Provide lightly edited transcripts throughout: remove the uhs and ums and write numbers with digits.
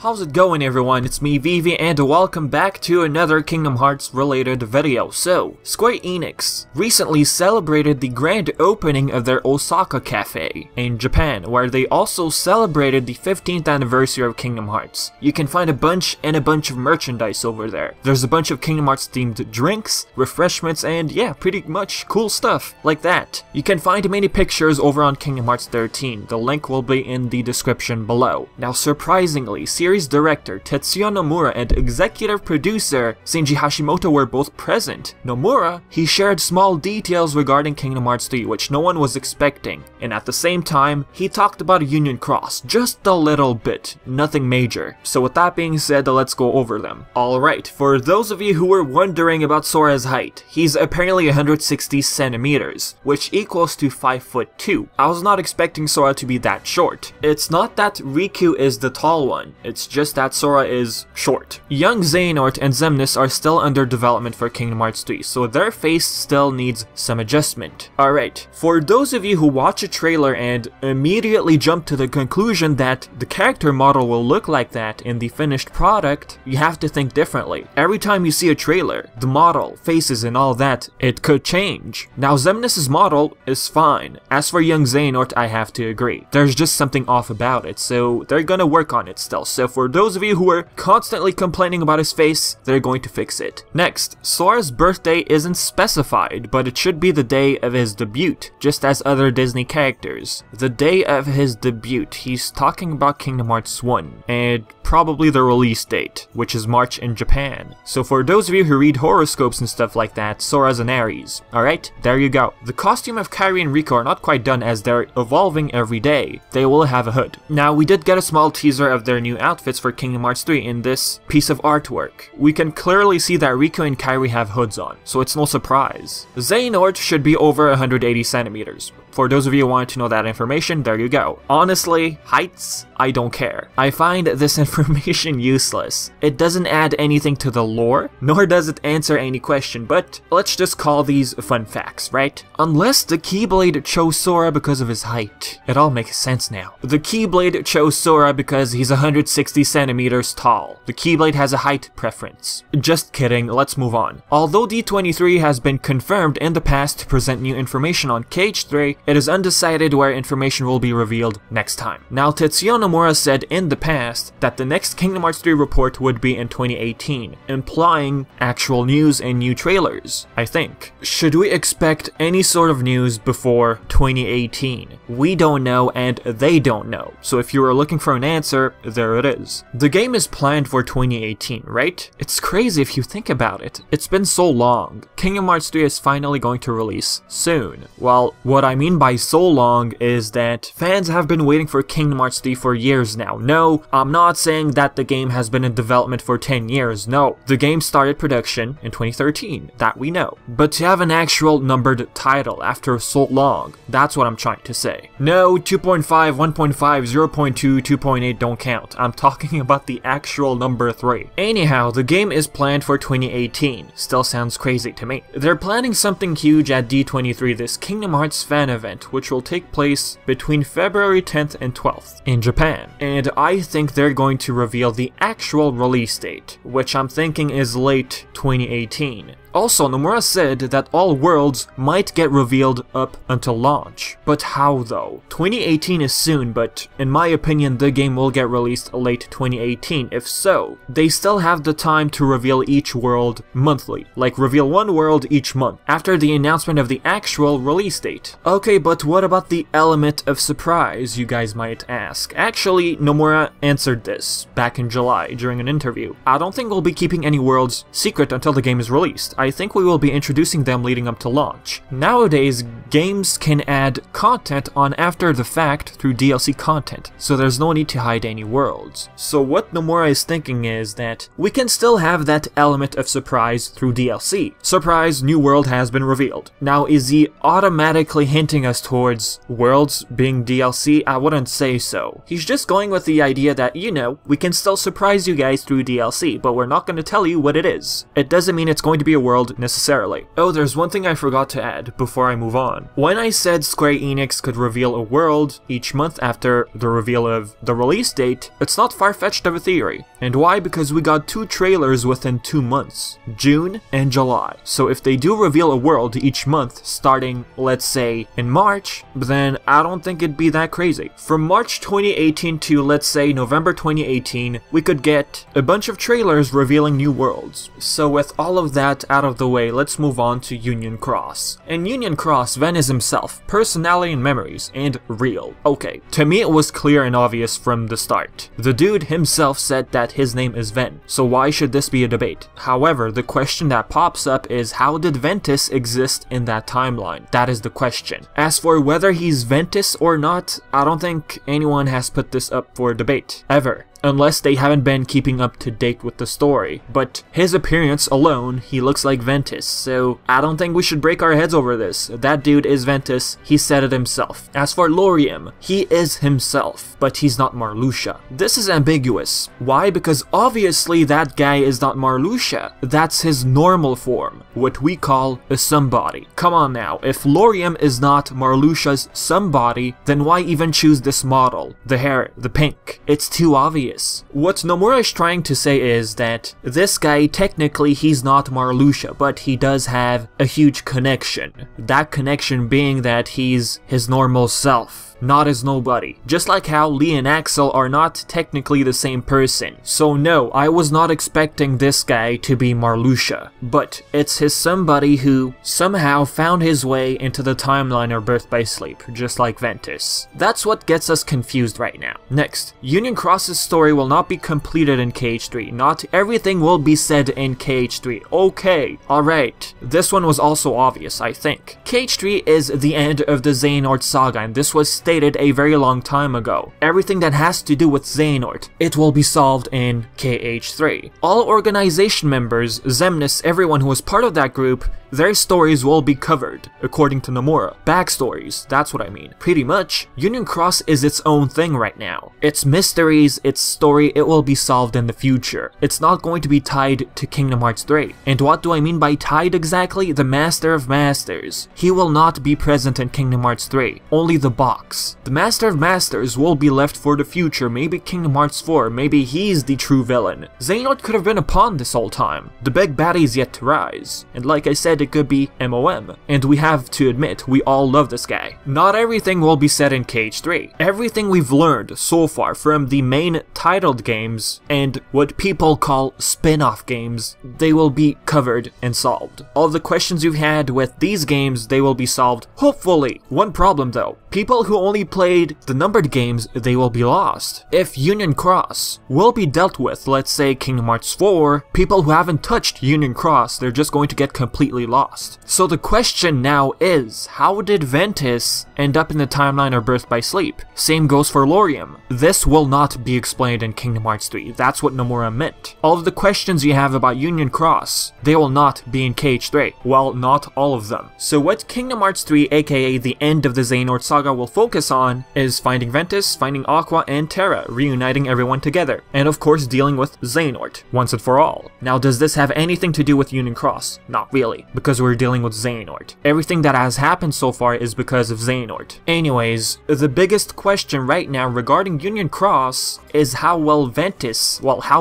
How's it going, everyone? It's me, Vivi, and welcome back to another Kingdom Hearts related video. So, Square Enix recently celebrated the grand opening of their Osaka Cafe in Japan, where they also celebrated the 15th anniversary of Kingdom Hearts. You can find a bunch of merchandise over there. There's a bunch of Kingdom Hearts themed drinks, refreshments, and yeah, pretty much cool stuff like that. You can find many pictures over on Kingdom Hearts 13. The link will be in the description below. Now, surprisingly, series director Tetsuya Nomura and executive producer Shinji Hashimoto were both present. Nomura, he shared small details regarding Kingdom Hearts 3 which no one was expecting, and at the same time, he talked about Union Cross, just a little bit, nothing major. So with that being said, let's go over them. Alright, for those of you who were wondering about Sora's height, he's apparently 160 centimeters, which equals to 5'2". I was not expecting Sora to be that short. It's not that Riku is the tall one, it's just that Sora is short. Young Xehanort and Xemnas are still under development for Kingdom Hearts 3, so their face still needs some adjustment. Alright, for those of you who watch a trailer and immediately jump to the conclusion that the character model will look like that in the finished product, you have to think differently. Every time you see a trailer, the model, faces and all that, it could change. Now Xemnas' model is fine. As for young Xehanort, I have to agree. There's just something off about it, so they're gonna work on it still. So for those of you who are constantly complaining about his face, they're going to fix it. Next, Sora's birthday isn't specified, but it should be the day of his debut, just as other Disney characters. The day of his debut, he's talking about Kingdom Hearts 1, and probably the release date, which is March in Japan. So for those of you who read horoscopes and stuff like that, Sora's an Aries. Alright, there you go. The costume of Kairi and Riku are not quite done as they're evolving every day. They will have a hood. Now, we did get a small teaser of their new outfits for Kingdom Hearts 3 in this piece of artwork. We can clearly see that Riku and Kairi have hoods on, so it's no surprise. Xehanort should be over 180 centimeters. For those of you who want to know that information, there you go. Honestly, heights, I don't care. I find this information useless. It doesn't add anything to the lore, nor does it answer any question, but let's just call these fun facts, right? Unless the Keyblade chose Sora because of his height. It all makes sense now. The Keyblade chose Sora because he's 160 centimeters tall. The Keyblade has a height preference. Just kidding, let's move on. Although D23 has been confirmed in the past to present new information on Cage 3, it is undecided where information will be revealed next time. Now, Tetsuya Nomura said in the past that the next Kingdom Hearts 3 report would be in 2018, implying actual news and new trailers, I think. Should we expect any sort of news before 2018? We don't know and they don't know, so if you are looking for an answer, there it is. The game is planned for 2018, right? It's crazy if you think about it. It's been so long. Kingdom Hearts 3 is finally going to release soon. Well, what I mean by so long is that fans have been waiting for Kingdom Hearts 3 for years now. No, I'm not saying that the game has been in development for 10 years. No, the game started production in 2013, that we know. But to have an actual numbered title after so long, that's what I'm trying to say. No, 2.5, 1.5, 0.2, 2.8 don't count. I'm talking about the actual number 3. Anyhow, the game is planned for 2018. Still sounds crazy to me. They're planning something huge at D23, this Kingdom Hearts fan event, which will take place between February 10th and 12th in Japan. And I think they're going to reveal the actual release date, which I'm thinking is late 2018. Also, Nomura said that all worlds might get revealed up until launch. But how though? 2018 is soon, but in my opinion the game will get released late 2018. If so, they still have the time to reveal each world monthly, like reveal one world each month, after the announcement of the actual release date. Okay, but what about the element of surprise, you guys might ask? Actually, Nomura answered this back in July during an interview. I don't think we'll be keeping any worlds secret until the game is released. I think we will be introducing them leading up to launch. Nowadays, games can add content on after the fact through DLC content, so there's no need to hide any worlds. So what Nomura is thinking is that we can still have that element of surprise through DLC. Surprise, new world has been revealed. Now, is he automatically hinting us towards worlds being DLC? I wouldn't say so. He's just going with the idea that, you know, we can still surprise you guys through DLC, but we're not going to tell you what it is. It doesn't mean it's going to be a world world necessarily. Oh, there's one thing I forgot to add before I move on. When I said Square Enix could reveal a world each month after the reveal of the release date, it's not far-fetched of a theory. And why? Because we got 2 trailers within 2 months, June and July. So if they do reveal a world each month starting, let's say, in March, then I don't think it'd be that crazy. From March 2018 to, let's say, November 2018, we could get a bunch of trailers revealing new worlds. So with all of that out of the way, let's move on to Union Cross. In Union Cross, Ven is himself, personality and memories, and real. Okay, to me it was clear and obvious from the start. The dude himself said that his name is Ven, so why should this be a debate? However, the question that pops up is, how did Ventus exist in that timeline? That is the question. As for whether he's Ventus or not, I don't think anyone has put this up for debate, ever. Unless they haven't been keeping up to date with the story. But his appearance alone, he looks like Ventus, so I don't think we should break our heads over this. That dude is Ventus, he said it himself. As for Laurium, he is himself, but he's not Marluxia. This is ambiguous. Why? Because obviously that guy is not Marluxia. That's his normal form, what we call a somebody. Come on now, if Laurium is not Marluxia's somebody, then why even choose this model? The hair, the pink. It's too obvious. What Nomura is trying to say is that this guy, technically he's not Marluxia, but he does have a huge connection. That connection being that he's his normal self, not as nobody. Just like how Lee and Axel are not technically the same person. So no, I was not expecting this guy to be Marluxia, but it's his somebody who somehow found his way into the timeline of Birth by Sleep, just like Ventus. That's what gets us confused right now. Next, Union Cross's story will not be completed in KH3. Not everything will be said in KH3. Okay, alright. This one was also obvious, I think. KH3 is the end of the Xehanort saga, and this was stated a very long time ago. Everything that has to do with Xehanort, it will be solved in KH3. All organization members, Xemnas, everyone who was part of that group, their stories will be covered, according to Nomura. Backstories, that's what I mean. Pretty much, Union Cross is its own thing right now. Its mysteries, its story, it will be solved in the future. It's not going to be tied to Kingdom Hearts 3. And what do I mean by tied exactly? The Master of Masters. He will not be present in Kingdom Hearts 3. Only the box. The Master of Masters will be left for the future, maybe Kingdom Hearts 4, maybe he's the true villain. Xehanort could have been a pawn this whole time. The big baddie is yet to rise. And like I said, it could be MOM. And we have to admit, we all love this guy. Not everything will be said in KH3. Everything we've learned so far from the main titled games and what people call spin-off games, they will be covered and solved. All the questions you've had with these games, they will be solved, hopefully. One problem though, people who only played the numbered games, they will be lost. If Union Cross will be dealt with, let's say Kingdom Hearts 4, people who haven't touched Union Cross, they're just going to get completely lost. So the question now is, how did Ventus end up in the timeline of Birth by Sleep? Same goes for Laurium. This will not be explained in Kingdom Hearts 3, that's what Nomura meant. All of the questions you have about Union Cross, they will not be in KH3. Well, not all of them. So what Kingdom Hearts 3, aka the end of the Xehanort saga, will focus on is finding Ventus, finding Aqua and Terra, reuniting everyone together, and of course dealing with Xehanort, once and for all. Now does this have anything to do with Union Cross? Not really, because we're dealing with Xehanort. Everything that has happened so far is because of Xehanort. Anyways, the biggest question right now regarding Union Cross is how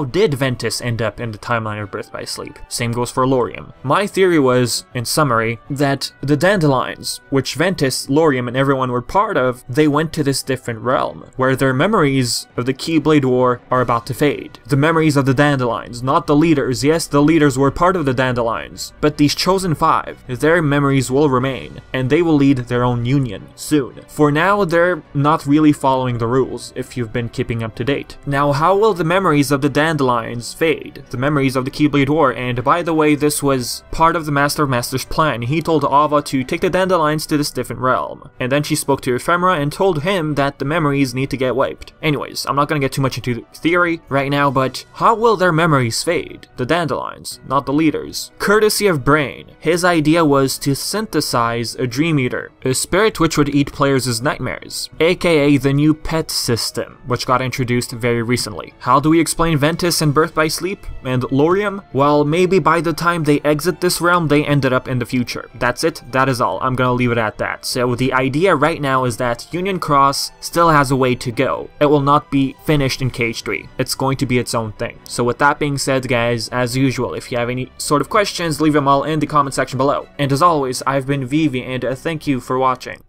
did Ventus end up in the timeline of Birth by Sleep? Same goes for Laurium. My theory was, in summary, that the Dandelions, which Ventus, Laurium, and everyone were part of, they went to this different realm, where their memories of the Keyblade War are about to fade. The memories of the Dandelions, not the leaders. Yes, the leaders were part of the Dandelions, but these chosen 5, their memories will remain, and they will lead their own union soon. For now, they're not really following the rules, if you've been keeping up to date. Now, how will the memories of the Dandelions fade? The memories of the Keyblade War, and by the way, this was part of the Master of Masters' plan. He told Ava to take the Dandelions to this different realm, and then she spoke to Ephemera and told him that the memories need to get wiped. Anyways, I'm not gonna get too much into theory right now, but how will their memories fade? The Dandelions, not the leaders. Courtesy of Brain. his idea was to synthesize a Dream Eater, a spirit which would eat players' nightmares, aka the new pet system, which got introduced very recently. How do we explain Ventus and Birth by Sleep and Lorium? Well, maybe by the time they exit this realm, they ended up in the future. That's it, that is all. I'm gonna leave it at that. So the idea right now is that Union Cross still has a way to go. It will not be finished in KH3. It's going to be its own thing. So with that being said, guys, as usual, if you have any sort of questions, leave them all in the comment section below. And as always, I've been Vivi, and thank you for watching.